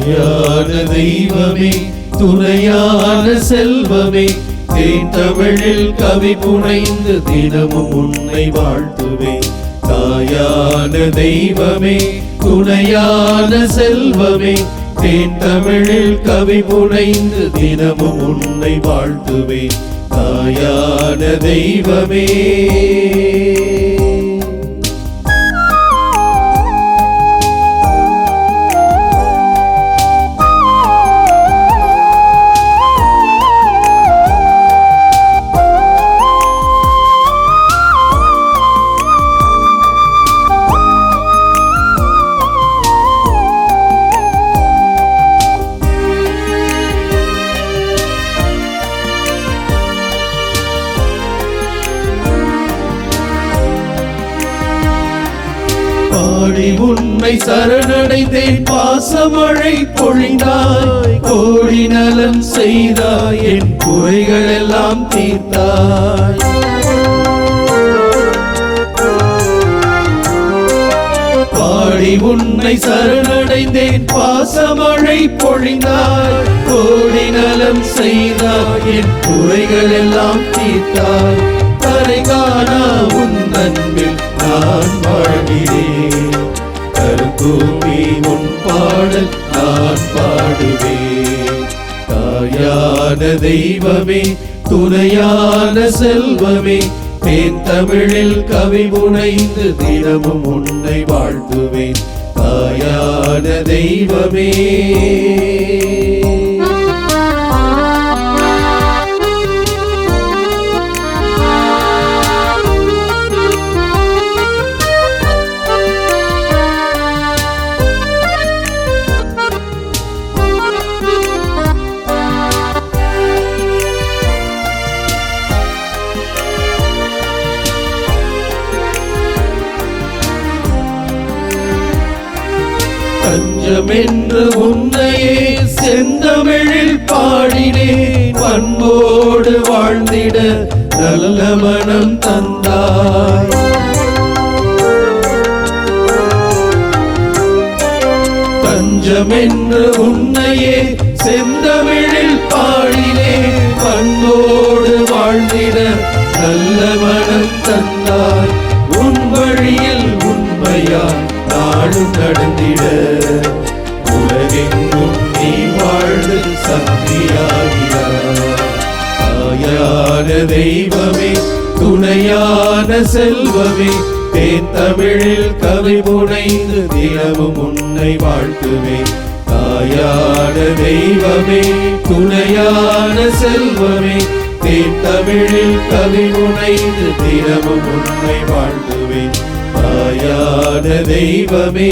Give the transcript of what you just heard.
தாயான தெய்வமே துணையான செல்வமே தேன் தமிழில் கவி புனைந்து தினமும் உன்னை வாழ்த்துவேன். தாயான தெய்வமே துணையான செல்வமே தேன் தமிழில் கவி புனைந்து தினமும் உன்னை வாழ்த்துவேன். தாயான தெய்வமே பாடி உன்னை சரணடைந்தேன். பாசமழை பொழிந்தாய், கோடி நலன் செய்தாய், என் குறைகள் எல்லாம் தீர்த்தாய். பாடி உன்னை சரணடைந்தேன். பாசமழை பொழிந்தாய், கோடி நலம் செய்தாய், என் குறைகள் எல்லாம் தீர்த்தாய். கரை காணா உன் அன்பில் நான் வாழ்கிறேன். கருத்தூமி உன் பாடல் நான் பாடுவேன். தாயான தெய்வமே துணையான செல்வமே தேன் தமிழில் கவி புனைந்து தினமும் உன்னை வாழ்த்துவேன். தாயான தெய்வமே தஞ்சமென்று உன்னையே செந்தமிழில் பாடினேன். பண்போடு வாழ்ந்திட நல்ல மனம் தந்தாய். தஞ்சமென்று உன்னையே செந்தமிழில் பாடினேன். பண்போடு வாழ்ந்திட நல்ல மனம் தந்தாய். உன் வழியில் உண்மையாய் நாடும் நடந்திட உலகெங்கும் நீ வாழ்ந்து சக்தியாகிறாய். தாயான தெய்வமே துணையான செல்வமே தேன் தமிழில் கவி புனைந்து தினமும் உன்னை வாழ்த்துவேன். தாயான தெய்வமே துணையான செல்வமே தேன் தமிழில் கவி புனைந்து தினமும் உன்னை வாழ்த்துவேன். தாயான தெய்வமே